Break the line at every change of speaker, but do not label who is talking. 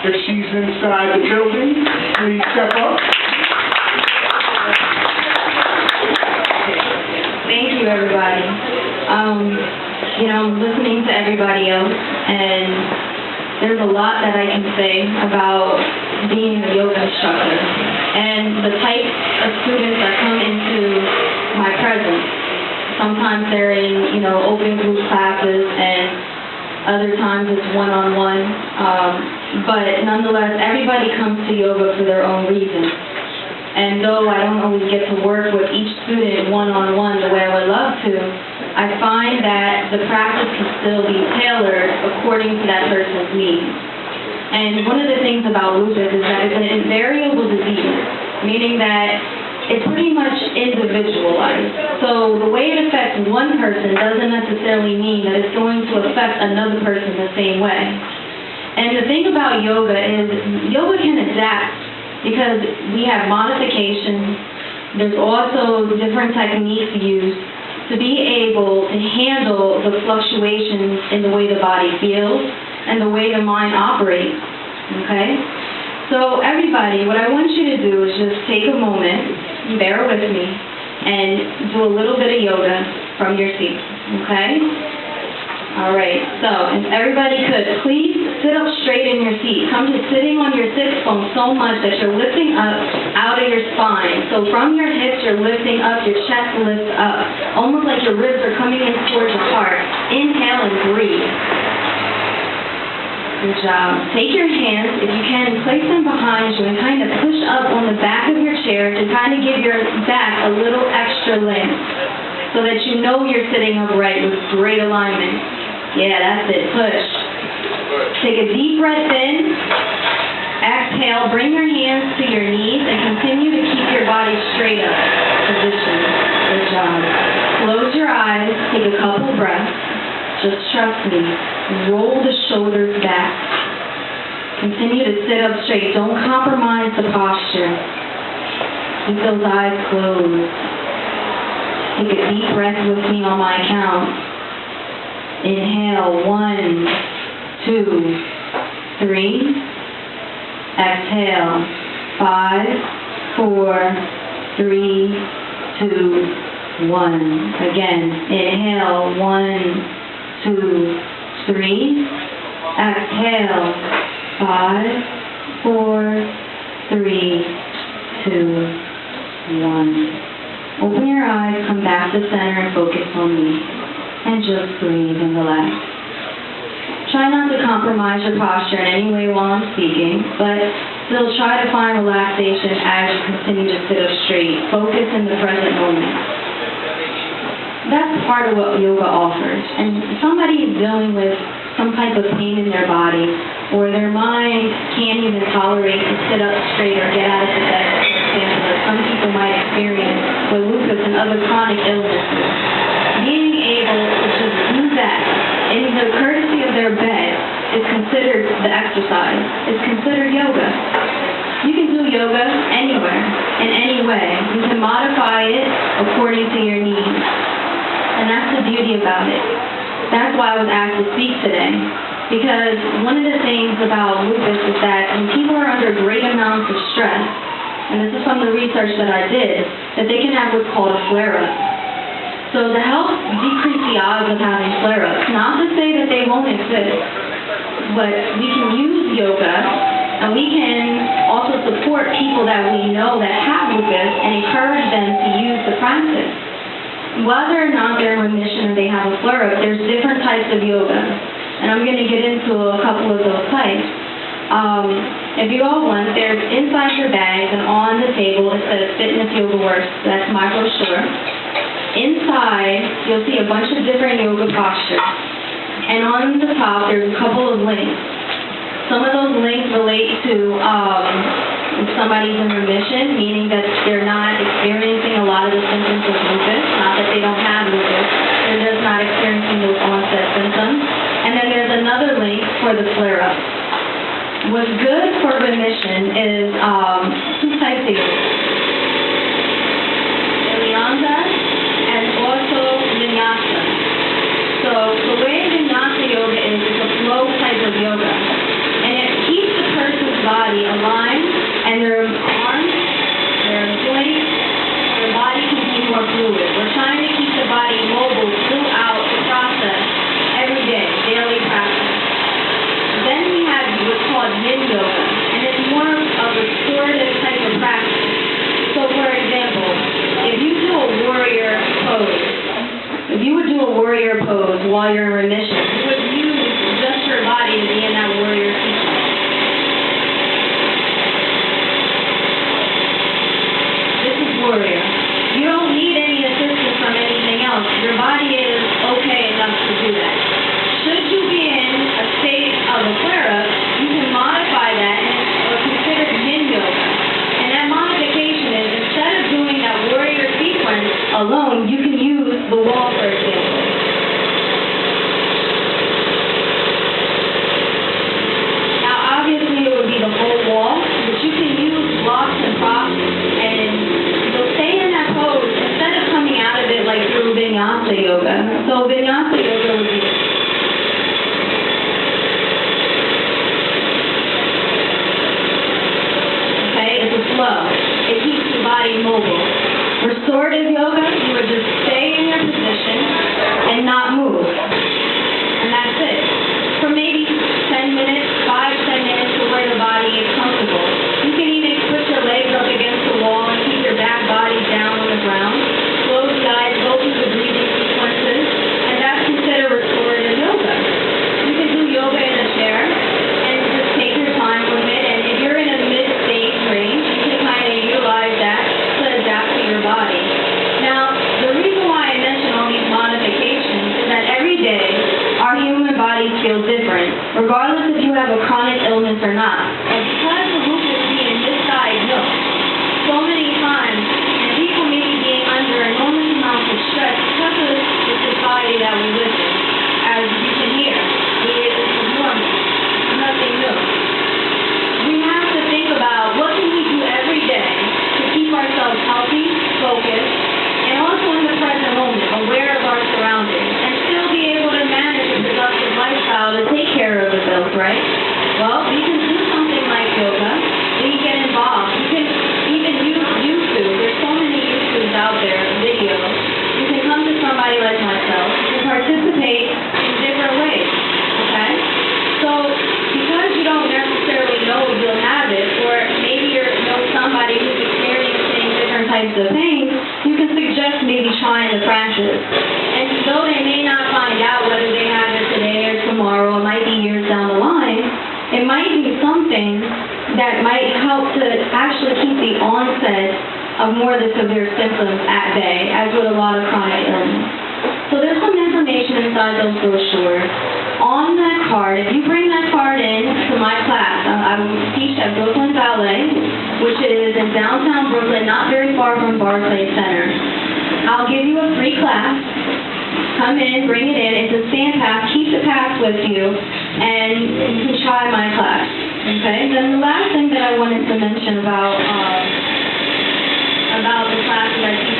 If she's inside the building, please step up.
Thank you, everybody. I'm listening to everybody else, and there's a lot that I can say about being a yoga instructor and the type of students that come into my presence. Sometimes they're in, open group classes, and other times it's one-on-one. But nonetheless, everybody comes to yoga for their own reasons. And though I don't always get to work with each student one-on-one the way I would love to, I find that the practice can still be tailored according to that person's needs. And one of the things about lupus is that it's an invariable disease, meaning that it's pretty much individualized. So the way it affects one person doesn't necessarily mean that it's going to affect another person the same way. And the thing about yoga is yoga can adapt because we have modifications. There's also different techniques used to be able to handle the fluctuations in the way the body feels and the way the mind operates, okay? So everybody, what I want you to do is just take a moment, bear with me, and do a little bit of yoga from your seat, okay? All right, so if everybody could, please sit up straight in your seat. Come to sitting on your sit bone so much that you're lifting up out of your spine. So from your hips, you're lifting up, your chest lifts up, almost like your ribs are coming in towards your heart. Inhale and breathe. Good job. Take your hands, if you can, place them behind you and kind of push up on the back of your chair to kind of give your back a little extra length so that you know you're sitting upright with great alignment. Yeah, that's it. Push. Take a deep breath in. Exhale. Bring your hands to your knees and continue to keep your body straight up. Position. Good job. Close your eyes. Take a couple breaths. Just trust me. Roll the shoulders back. Continue to sit up straight. Don't compromise the posture. Keep those eyes closed. Take a deep breath with me on my count. Inhale, 1, 2, 3. Exhale, 5, 4, 3, 2, 1. Again, inhale, 1, 2, 3. Exhale, 5, 4, 3, 2, 1. Open your eyes, come back to center and focus on me. And just breathe and relax. Try not to compromise your posture in any way while I'm speaking, but still try to find relaxation as you continue to sit up straight. Focus in the present moment. That's part of what yoga offers. And if somebody is dealing with some type of pain in their body, or their mind can't even tolerate to sit up straight or get out of the bed, for example, as some people might experience with lupus and other chronic illnesses, being able to just do that in the courtesy of their bed is considered the exercise. It's considered yoga. You can do yoga anywhere, in any way. You can modify it according to your needs. And that's the beauty about it. That's why I was asked to speak today. Because one of the things about lupus is that when people are under great amounts of stress, and this is from the research that I did, that they can have what's called a flare-up. So to help decrease the odds of having flare-ups, not to say that they won't exist, but we can use yoga, and we can also support people that we know that have lupus and encourage them to use the practice. Whether or not they're in remission or they have a flare-up, there's different types of yoga, and I'm going to get into a couple of those types. If you all want, there's inside your bags and on the table it says Fitness Yoga Works. That's my brochure. Inside, you'll see a bunch of different yoga postures. And on the top, there's a couple of links. Some of those links relate to if somebody's in remission, meaning that they're not experiencing a lot of the symptoms of lupus, not that they don't have lupus, they're just not experiencing those onset symptoms. And then there's another link for the flare-up. What's good for remission is two types of yoga. Vinyasa and also vinyasa. So the way vinyasa yoga is, it's a flow type of yoga. And it keeps the person restorative yoga, you would just stay in your position and not move. And that's it. For maybe 10 minutes, 5-10 minutes to where the body is comfortable. You can even put your legs up against the wall and keep your back body down on the ground. Close the eyes, go through the breathing sequences, and that's considered restorative yoga. You can do yoga in a chair and just take your time with it, and if you're in a mid-stage range, you can kind of utilize that to adapt to your body. Now, the reason why I mention all these modifications is that every day our human bodies feel different, regardless if you have a chronic illness or not. And because of lupus being misdiagnosed, so many times, and people may be being under enormous amounts of stress because of the society that we live in. As you can hear, it is normal, nothing new. We have to think about what can we do every day to keep ourselves healthy, focused, and also in the present moment, aware of our surroundings, and still be able to manage a productive lifestyle to take care of the bills, right? Well, you can do something like yoga. You can get involved. You can even use YouTube. There's so many YouTubes out there, videos. You can come to somebody like myself. You can participate in different ways, okay? So, because you don't necessarily know you'll have it, or maybe you know somebody who's experiencing different types of pain, you can suggest maybe trying the practice. And though they may not find out whether they have it today or tomorrow, it might be years down the line, it might be something that might help to actually keep the onset of more of the severe symptoms at bay, as with a lot of chronic illness. So there's some information inside those brochures. On that card, if you bring that card in to my class, I will teach at Brooklyn Ballet, which is in downtown Brooklyn, not very far from Barclays Center. I'll give you a free class. Come in, bring it in. It's a stand pass. Keep the pass with you, and you can try my class. Okay? Then the last thing that I wanted to mention about the classes I teach